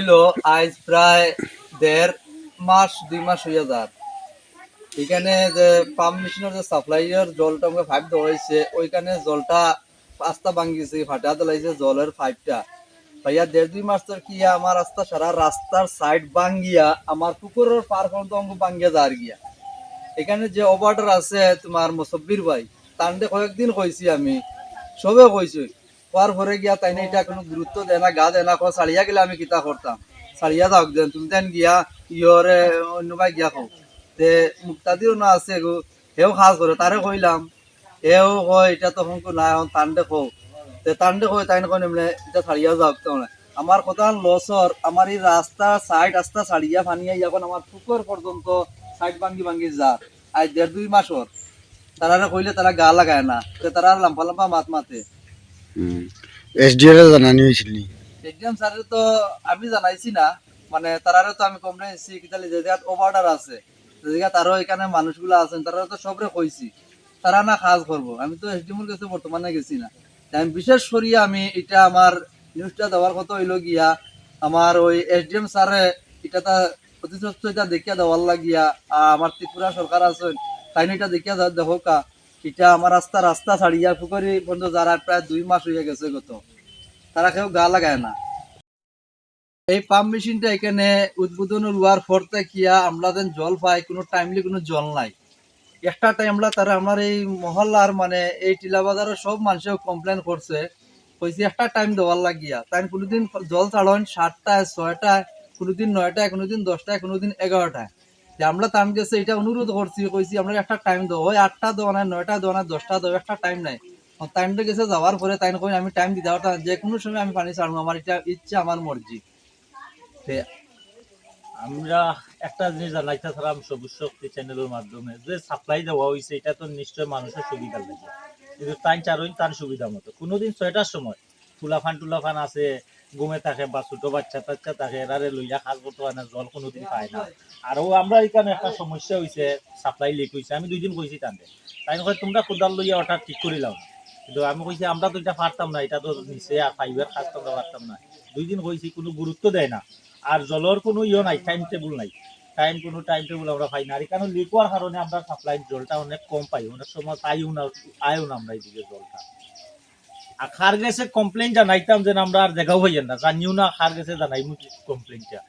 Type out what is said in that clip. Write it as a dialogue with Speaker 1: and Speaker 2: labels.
Speaker 1: হইল আজ প্রায় 1.5 মাস 2 মাস হইয়া যার এখানে যে পাম্প মেশিনের যে সাপ্লাইয়ের জলটা আমাকে পাইপ দেওয়া হয়েছে ওইখানে জলটা রাস্তা ভাঙ্গিছে ফাটা দিলাইছে জলের পাইপটা ভাইয়া 1.5 2 মাস তো কি আমার রাস্তা সারা রাস্তার সাইড ভাঙ্গিয়া আমার পুকুরের পার পর্যন্ত অঙ্গ ভাঙ্গিয়া যার গিয়া এখানে যে অপারেটর আছে তোমার মুসব্বির ভাই তান্ডে কয়েকদিন কইছি আমি সবে কইছি পর পরে গিয়া তাই না এটা কোনো গুরুত্ব দেয় না গা দেয় না ছাড়িয়া গেলে আমি কিতা করতাম ছাড়িয়া যাও দেন তুমি দেন গিয়া ইয়রে অন্য ভাই গিয়া খাও তে মুক্তাদিও না আছে গো হেও খাস করে তারে কইলাম এও কয় এটা তখন না এখন তান্ডে খো তে তান্ডে কয় তাই না কয় এমনি এটা ছাড়িয়া যাও তো না আমার কথা লসর আমার এই রাস্তা সাইড রাস্তা ছাড়িয়া ফানিয়া এখন আমার পুকুর পর্যন্ত সাইড ভাঙ্গি ভাঙ্গি যা আজ 1.5 2 মাসর তারা কইলে তারা গা লাগায় না তারা লাম্পা লাম্পা মাত মাতে
Speaker 2: এসডিও এর জানানি হয়েছিল
Speaker 1: এক্সাম স্যারের তো আমি জানাইছি না মানে তারারও তো আমি কমপ্লেন দিচ্ছি কিতালি যে জায়গা ওভারডার আছে যে জায়গা তারও এখানে মানুষগুলো আছেন তারা তো সবরে কইছি তারা না কাজ করবো আমি তো এসডিএমর কাছে বর্তমানে গেছি না আমি বিশেষ করিয়া আমি এটা আমার নিউজটা দেওয়ার কথা হইল গিয়া আমার ওই এসডিএম স্যারে এটা প্রতিশ্রুতিটা দেখিয়া দেওয়ার লাগিয়া আমার ত্রিপুরা সরকার আছেন তাই এটা দেখিয়া দেখো কা এটা আমার রাস্তা ছাড়িয়া পুকুরি পর্যন্ত যারা প্রায় 2 মাস হইয়া গেছে গত তারা কেউ গা লাগায় না এই পাম্প মেশিনটা এখানে উদ্বোধন হওয়ার পর থেকে আমরা যেন জল পাই কোনো টাইমলি কোনো জল নাই একটা টাইমলা তারা আমার এই মহল্লার মানে এই টিলা বাজারের সব মানুষেও কমপ্লেন করছে কইছে একটা টাইম দেওয়ার লাগিয়া তাই কোনোদিন জল ছাড়ন 7টায় 6টায় কোনোদিন 9টায় কোনোদিন 10টায় কোনোদিন 11টায় যে আমরা তাম গেছে এটা অনুরোধ করছি কইছি আমরা একটা টাইম দেবো ওই 8টা দেওয়া নাই 9টা দেওয়া নাই 10টা দেওয়া একটা টাইম নাই টাইমটা গেছে যাওয়ার পরে তাই কই আমি টাইম দিতে পারতাম যে কোনো সময় আমি পানি ছাড়বো আমার এটা ইচ্ছা আমার মর্জি
Speaker 3: আমরা একটা জিনিস জানাইতেছিলাম সবুজ শক্তি চ্যানেলের মাধ্যমে যে সাপ্লাই দেওয়া হয়েছে এটা তো নিশ্চয় মানুষের সুবিধা লাগে কিন্তু তাই চারই তার সুবিধা মতো কোনোদিন 6টার সময় টুলাফান আছে ঘুমে থাকে বা ছোট বাচ্চা টাচ্চা থাকে এরারে লইয়া কাজ করতে হয় না জল কোনোদিন পায় না আরও আমরা এখানে একটা সমস্যা হয়েছে সাপ্লাই লিক হয়েছে আমি 2 দিন কইছি তাদের তাই কয় তোমরা কোদাল লইয়া ওটা ঠিক করিলাম না কিন্তু আমি কইছি আমরা তো এটা পারতাম না এটা তো নিচে আর ফাইবার কাজ তো আমরা পারতাম না 2 দিন কইছি কোনো গুরুত্ব দেয় না আর জলের কোনো নাই টাইম টেবিল নাই কোনো টাইম টেবিল আমরা পাই না আর এখানে লিক হওয়ার কারণে আমরা সাপ্লাই জলটা অনেক কম পাই অনেক সময় পাইও না আয়ও না আমরা এইদিকে জলটা আর খার গেছে কমপ্লেন জানাইতাম যে আমরা আর দেখাও হইয়েন না জানিও না খার গেছে জানাই কমপ্লেনটা